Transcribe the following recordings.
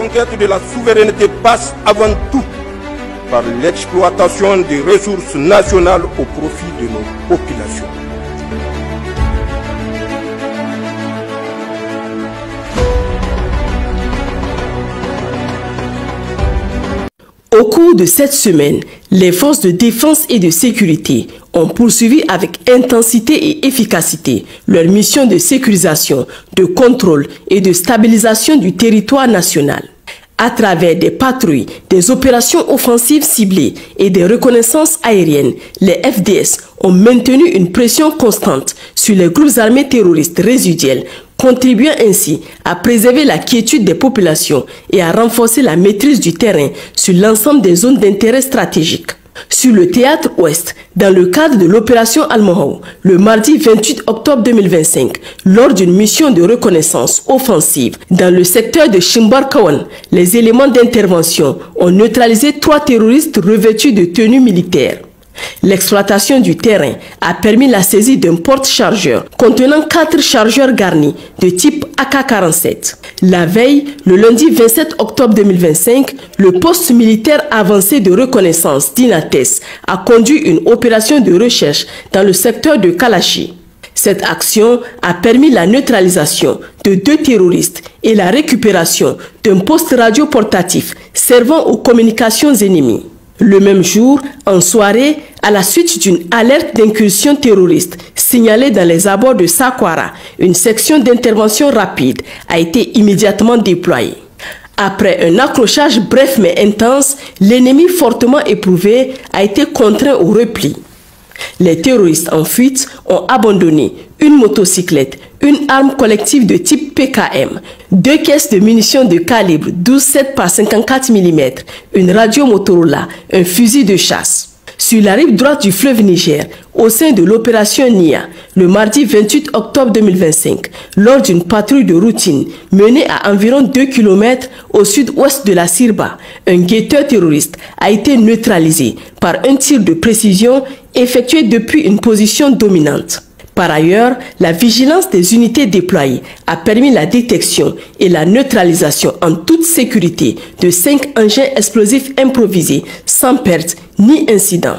conquête de la souveraineté passe avant tout par l'exploitation des ressources nationales au profit de nos populations. Au cours de cette semaine, les forces de défense et de sécurité ont poursuivi avec intensité et efficacité leur mission de sécurisation, de contrôle et de stabilisation du territoire national. À travers des patrouilles, des opérations offensives ciblées et des reconnaissances aériennes, les FDS ont maintenu une pression constante sur les groupes armés terroristes résiduels, contribuant ainsi à préserver la quiétude des populations et à renforcer la maîtrise du terrain sur l'ensemble des zones d'intérêt stratégique. Sur le théâtre ouest, dans le cadre de l'opération Al-Mahou, le mardi 28 octobre 2025, lors d'une mission de reconnaissance offensive dans le secteur de Chimbar-Kawan, les éléments d'intervention ont neutralisé 3 terroristes revêtus de tenues militaires. L'exploitation du terrain a permis la saisie d'un porte-chargeur contenant 4 chargeurs garnis de type AK-47. La veille, le lundi 27 octobre 2025, le poste militaire avancé de reconnaissance d'Inates a conduit une opération de recherche dans le secteur de Kalachi. Cette action a permis la neutralisation de 2 terroristes et la récupération d'un poste radio portatif servant aux communications ennemies. Le même jour, en soirée, à la suite d'une alerte d'incursion terroriste signalée dans les abords de Sakwara, une section d'intervention rapide a été immédiatement déployée. Après un accrochage bref mais intense, l'ennemi fortement éprouvé a été contraint au repli. Les terroristes en fuite ont abandonné une motocyclette, une arme collective de type PKM, 2 caisses de munitions de calibre 12,7 par 54 mm, une radio Motorola, un fusil de chasse. Sur la rive droite du fleuve Niger, au sein de l'opération NIA, le mardi 28 octobre 2025, lors d'une patrouille de routine menée à environ 2 km au sud-ouest de la Sirba, un guetteur terroriste a été neutralisé par un tir de précision effectué depuis une position dominante. Par ailleurs, la vigilance des unités déployées a permis la détection et la neutralisation en toute sécurité de 5 engins explosifs improvisés sans perte ni incident.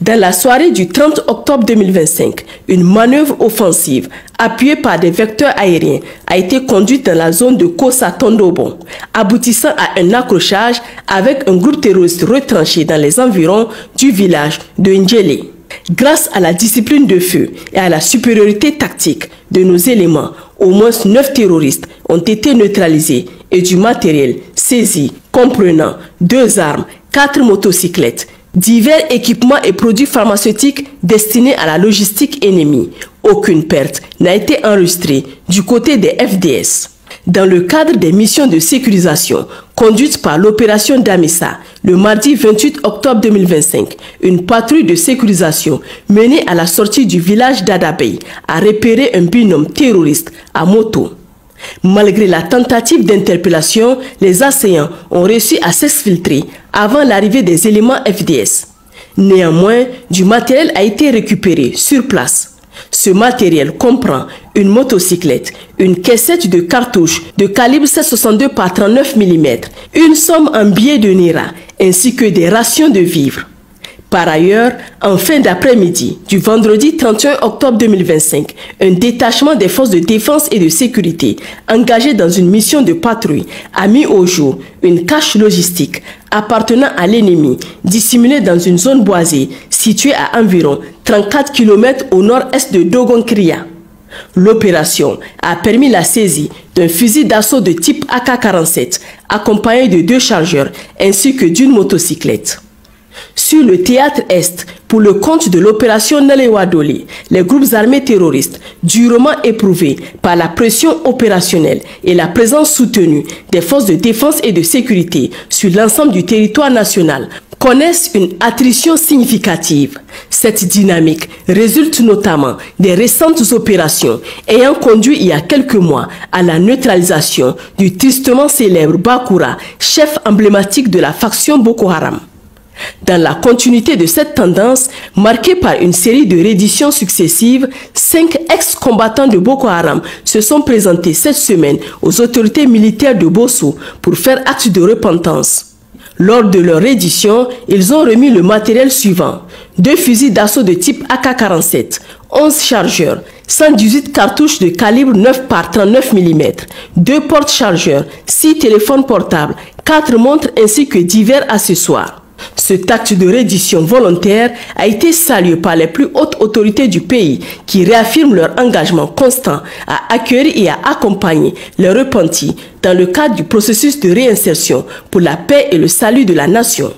Dans la soirée du 30 octobre 2025, une manœuvre offensive appuyée par des vecteurs aériens a été conduite dans la zone de Kosa-Tondobon, aboutissant à un accrochage avec un groupe terroriste retranché dans les environs du village de Ndjele. Grâce à la discipline de feu et à la supériorité tactique de nos éléments, au moins 9 terroristes ont été neutralisés et du matériel saisi comprenant 2 armes, 4 motocyclettes, divers équipements et produits pharmaceutiques destinés à la logistique ennemie. Aucune perte n'a été enregistrée du côté des FDS. Dans le cadre des missions de sécurisation conduites par l'opération Damissa, le mardi 28 octobre 2025, une patrouille de sécurisation menée à la sortie du village d'Adabey a repéré un binôme terroriste à moto. Malgré la tentative d'interpellation, les assaillants ont réussi à s'exfiltrer avant l'arrivée des éléments FDS. Néanmoins, du matériel a été récupéré sur place. Ce matériel comprend une motocyclette, une caissette de cartouches de calibre 7,62 par 39 mm, une somme en billets de Naira, ainsi que des rations de vivres. Par ailleurs, en fin d'après-midi du vendredi 31 octobre 2025, un détachement des forces de défense et de sécurité engagé dans une mission de patrouille a mis au jour une cache logistique appartenant à l'ennemi dissimulée dans une zone boisée située à environ 34 km au nord-est de Dogon-Kria. L'opération a permis la saisie d'un fusil d'assaut de type AK-47 accompagné de 2 chargeurs ainsi que d'une motocyclette. Sur le théâtre Est, pour le compte de l'opération Nalewadoli, les groupes armés terroristes, durement éprouvés par la pression opérationnelle et la présence soutenue des forces de défense et de sécurité sur l'ensemble du territoire national, connaissent une attrition significative. Cette dynamique résulte notamment des récentes opérations ayant conduit il y a quelques mois à la neutralisation du tristement célèbre Bakura, chef emblématique de la faction Boko Haram. Dans la continuité de cette tendance, marquée par une série de redditions successives, 5 ex-combattants de Boko Haram se sont présentés cette semaine aux autorités militaires de Bosso pour faire acte de repentance. Lors de leur reddition, ils ont remis le matériel suivant: 2 fusils d'assaut de type AK-47, 11 chargeurs, 118 cartouches de calibre 9 par 39 mm, 2 porte-chargeurs, 6 téléphones portables, 4 montres ainsi que divers accessoires. Cet acte de reddition volontaire a été salué par les plus hautes autorités du pays qui réaffirment leur engagement constant à accueillir et à accompagner les repentis dans le cadre du processus de réinsertion pour la paix et le salut de la nation.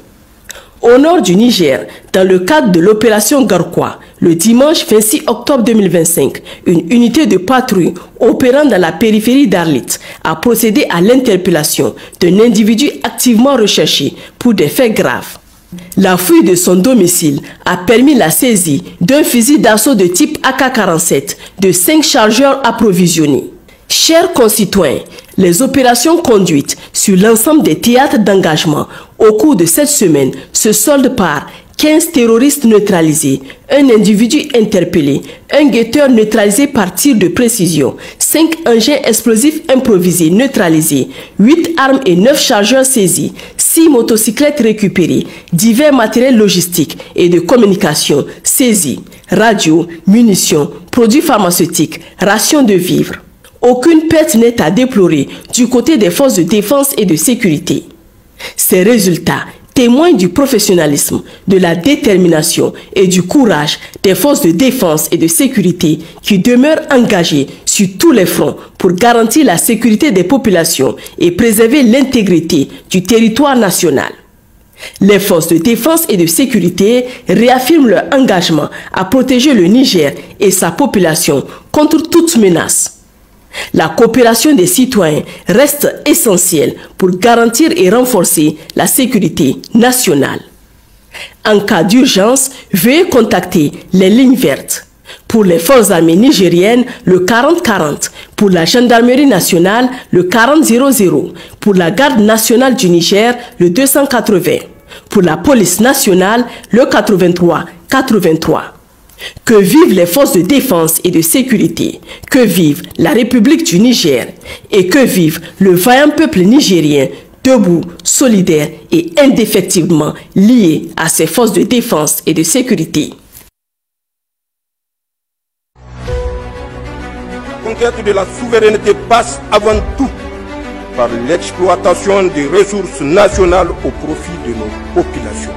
Au nord du Niger, dans le cadre de l'opération Garkwa, le dimanche 26 octobre 2025, une unité de patrouille opérant dans la périphérie d'Arlit a procédé à l'interpellation d'un individu activement recherché pour des faits graves. La fouille de son domicile a permis la saisie d'un fusil d'assaut de type AK-47, de 5 chargeurs approvisionnés. Chers concitoyens, les opérations conduites sur l'ensemble des théâtres d'engagement au cours de cette semaine se soldent par 15 terroristes neutralisés, un individu interpellé, un guetteur neutralisé par tir de précision, 5 engins explosifs improvisés neutralisés, 8 armes et 9 chargeurs saisis, 6 motocyclettes récupérées, divers matériels logistiques et de communication saisis, radio, munitions, produits pharmaceutiques, rations de vivres. Aucune perte n'est à déplorer du côté des forces de défense et de sécurité. Ces résultats témoignent du professionnalisme, de la détermination et du courage des forces de défense et de sécurité qui demeurent engagées sur tous les fronts pour garantir la sécurité des populations et préserver l'intégrité du territoire national. Les forces de défense et de sécurité réaffirment leur engagement à protéger le Niger et sa population contre toute menace. La coopération des citoyens reste essentielle pour garantir et renforcer la sécurité nationale. En cas d'urgence, veuillez contacter les lignes vertes. Pour les forces armées nigériennes, le 40-40. Pour la gendarmerie nationale, le 40-00. Pour la garde nationale du Niger, le 280. Pour la police nationale, le 83-83. Que vivent les forces de défense et de sécurité, que vive la République du Niger et que vive le vaillant peuple nigérien, debout, solidaire et indéfectiblement lié à ses forces de défense et de sécurité. La conquête de la souveraineté passe avant tout par l'exploitation des ressources nationales au profit de nos populations.